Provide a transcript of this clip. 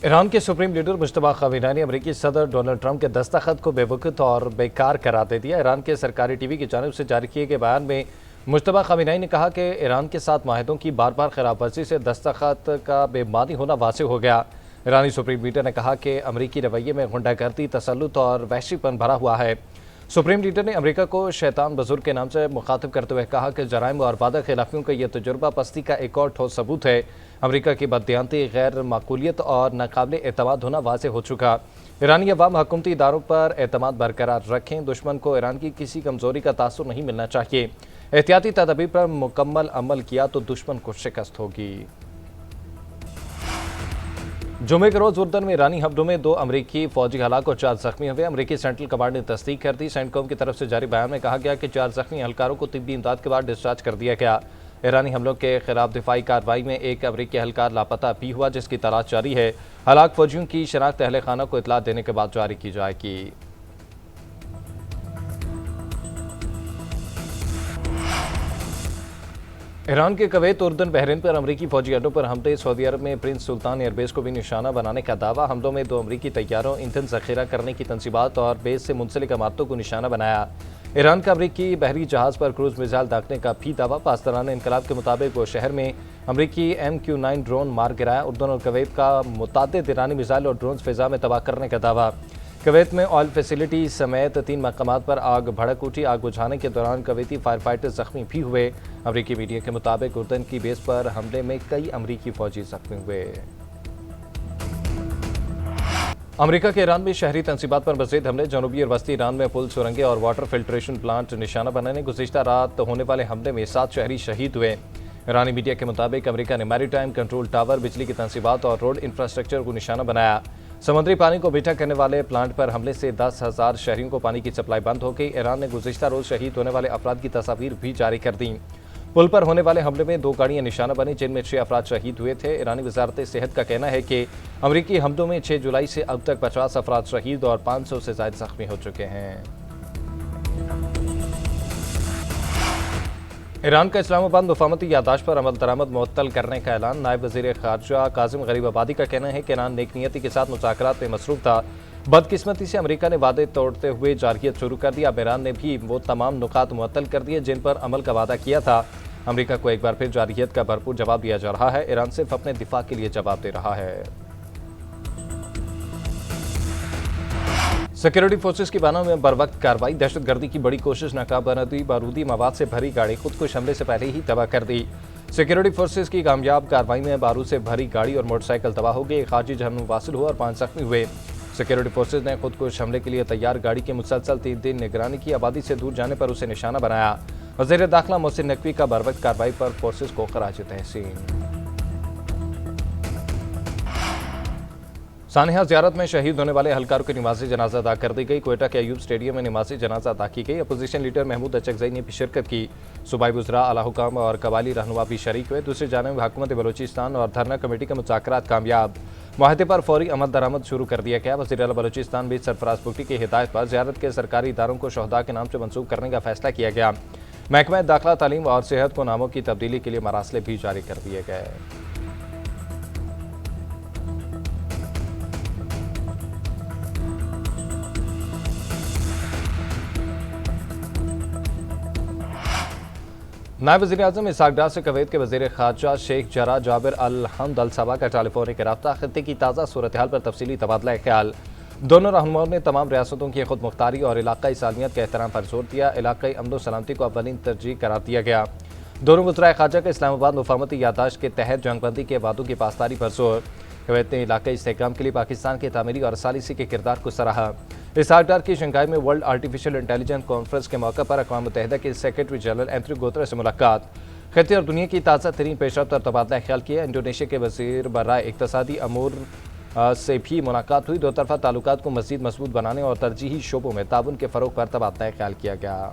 ایران کے supreme leader Mujtaba خامنہ نے امریکی صدر ڈونلڈ ٹرمپ کے دستخط کو بے وقت اور بیکار قرار دے دیا۔ ایران کے سرکاری ٹی وی کی جانب سے جاری کیے گئے بیان میں مجتبی خامنہ نے کہا کہ ایران کے ساتھ معاہدوں کی بار بار خلاف ورزی سے دستخط کا بے معنی ہونا واضح ہو گیا۔ ایرانی سپریم لیڈر نے کہا کہ امریکی رویے میں غنڈہ گردی، تسلط اور وحشی پن بھرا ہوا ہے۔ سپریم لیڈر نے امریکہ کو شیطان بزرگ کے نام سے مخاطب کرتے ہوئے کہا کہ جرائم اور وعدہ خلافیوں کا یہ تجربہ پستی کا ایک اور ٹھوس ثبوت ہے۔ امریکہ کی بددیانتی، غیر معقولیت اور ناقابل اعتماد ہونا واضح ہو چکا۔ ایرانی عوام حکومتی اداروں پر اعتماد برقرار رکھیں، دشمن کو ایران کی کسی کمزوری کا تاثر نہیں ملنا چاہیے۔ احتیاطی تدابیر پر مکمل عمل کیا تو دشمن کو شکست ہوگی۔ جمعے کے روز اردن میں ایرانی حملوں میں 2 امریکی فوجی ہلاک اور 4 زخمی ہوئے۔ امریکی سینٹرل کمانڈ نے تصدیق کر دی۔ سینٹ کوم کی طرف سے جاری بیان میں کہا گیا کہ 4 زخمی اہلکاروں کو طبی امداد کے بعد ڈسچارج کر دیا گیا۔ ایرانی حملوں کے خلاف دفاعی کارروائی میں ایک امریکی اہلکار لاپتہ بھی ہوا، جس کی تلاش جاری ہے۔ ہلاک فوجیوں کی شناخت اہل خانہ کو اطلاع دینے کے بعد جاری کی جائے گی۔ ایران کے کویت، اردن، بحرین پر امریکی فوجی اڈوں پر حملے۔ سعودی عرب میں پرنس سلطان ایئر بیس کو بھی نشانہ بنانے کا دعویٰ۔ حملوں میں 2 امریکی طیاروں، ایندھن ذخیرہ کرنے کی تنصیبات اور بیس سے منسلک عمارتوں کو نشانہ بنایا۔ ایران کا امریکی بحری جہاز پر کروز میزائل داغنے کا بھی دعویٰ۔ پاسداران انقلاب کے مطابق وہ شہر میں امریکی MQ-9 ڈرون مار گرایا۔ اردن اور کویت کا متعدد ایرانی میزائل اور ڈرونز فضا میں تباہ کرنے کا دعویٰ۔ کویت میں آئل فیسلٹی سمیت 3 مقامات پر آگ بھڑک اٹھی۔ آگ بجھانے کے دوران کویتی فائر فائٹر زخمی بھی ہوئے۔ امریکی میڈیا کے مطابق اردن کی بیس پر حملے میں کئی امریکی فوجی زخمی ہوئے۔ امریکہ کے ایران میں شہری تنصیبات پر مزید حملے۔ جنوبی اور وسطی ایران میں پل، سرنگیں اور واٹر فلٹریشن پلانٹ نشانہ بنانے۔ گزشتہ رات ہونے والے حملے میں 7 شہری شہید ہوئے۔ ایرانی میڈیا کے مطابق امریکہ نے میری ٹائم کنٹرول ٹاور، بجلی کی تنصیبات اور روڈ انفراسٹرکچر کو نشانہ بنایا۔ سمندری پانی کو میٹھا کرنے والے پلانٹ پر حملے سے 10,000 شہریوں کو پانی کی سپلائی بند ہو گئی۔ ایران نے گزشتہ روز شہید ہونے والے افراد کی تصاویر بھی جاری کر دیں۔ پل پر ہونے والے حملے میں 2 گاڑیاں نشانہ بنیں، جن میں 6 افراد شہید ہوئے تھے۔ ایرانی وزارت صحت کا کہنا ہے کہ امریکی حملوں میں 6 جولائی سے اب تک 50 افراد شہید اور 500 سے زائد زخمی ہو چکے ہیں۔ ایران کا اسلام آباد مفاہمتی یادداشت پر عمل درآمد معطل کرنے کا اعلان۔ نائب وزیر خارجہ کاظم غریب آبادی کا کہنا ہے کہ ایران نیک نیتی کے ساتھ مذاکرات میں مصروف تھا۔ بدقسمتی سے امریکہ نے وعدے توڑتے ہوئے جارحیت شروع کر دی۔ اب ایران نے بھی وہ تمام نکات معطل کر دیے جن پر عمل کا وعدہ کیا تھا۔ امریکہ کو ایک بار پھر جارحیت کا بھرپور جواب دیا جا رہا ہے۔ ایران صرف اپنے دفاع کے لیے جواب دے رہا ہے۔ سیکورٹی فورسز کی بانوں میں بروقت کارروائی۔ دہشت گردی کی بڑی کوشش ناکام بنا دی۔ بارودی مواد سے بھری گاڑی خودکش حملے سے پہلے ہی تباہ کر دی۔ سیکورٹی فورسز کی کامیاب کارروائی میں بارود سے بھری گاڑی اور موٹر سائیکل تباہ ہو گئی۔ ایک خارجی جہنم واصل ہوا اور 5 زخمی ہوئے۔ سیکورٹی فورسز نے خودکش حملے کے لیے تیار گاڑی کی مسلسل 3 دن نگرانی کی۔ آبادی سے دور جانے پر اسے نشانہ بنایا۔ وزیر داخلہ محسن نقوی کا بروقت کارروائی پر فورسز کو خراج تحسین۔ سانحہ زیارت میں شہید ہونے والے اہلکاروں کی نماز جنازہ ادا کر دی گئی۔ کوئٹہ کے ایوب اسٹیڈیم میں نماز جنازہ ادا کی گئی۔ اپوزیشن لیڈر محمود اچکزئی نے بھی شرکت کی۔ صوبائی وزراء، اعلیٰ حکام اور قبائلی رہنما بھی شریک ہوئے۔ دوسری جانب حکومت بلوچستان اور دھرنا کمیٹی کے مذاکرات کامیاب۔ معاہدے پر فوری عمل درآمد شروع کر دیا گیا۔ وزیر اعلیٰ بلوچستان بھی سرفراز بگٹی کی ہدایت پر زیارت کے سرکاری اداروں کو شہداء کے نام سے منسوخ کرنے کا فیصلہ کیا گیا۔ محکمہ داخلہ، تعلیم اور صحت کو ناموں کی تبدیلی کے لیے مراسلے بھی جاری کر دیے گئے۔ نائب وزیر اعظم اسحاق ڈار سے کویت کے وزیر خارجہ شیخ جرا جابر الحمد الصبا کا ٹیلی فونک رابطہ۔ خطے کی تازہ صورتحال پر تفصیلی تبادلہ خیال۔ دونوں رہنماؤں نے تمام ریاستوں کی خود مختاری اور علاقائی سالمیت کے احترام پر زور دیا۔ علاقائی امن و سلامتی کو اولین ترجیح قرار دیا گیا۔ دونوں وزرائے خارجہ کا اسلام آباد مفاہمتی یادداشت کے تحت جنگ بندی کے وعدوں کی پاسداری پر زور۔ کویت نے علاقائی استحکام کے لیے پاکستان کے تعمیری اور ثالثی کے کردار کو سراہا۔ اسحاق ڈار کی شنگھائی میں ورلڈ آرٹیفیشل انٹیلیجنس کانفرنس کے موقع پر اقوام متحدہ کے سیکرٹری جنرل اینتھونی گوتریس سے ملاقات۔ خطے اور دنیا کی تازہ ترین پیش رفت اور تبادلہ خیال کیا۔ انڈونیشیا کے وزیر برائے اقتصادی امور سے بھی ملاقات ہوئی۔ 2 طرفہ تعلقات کو مزید مضبوط بنانے اور ترجیحی شعبوں میں تعاون کے فروغ پر تبادلہ خیال کیا گیا۔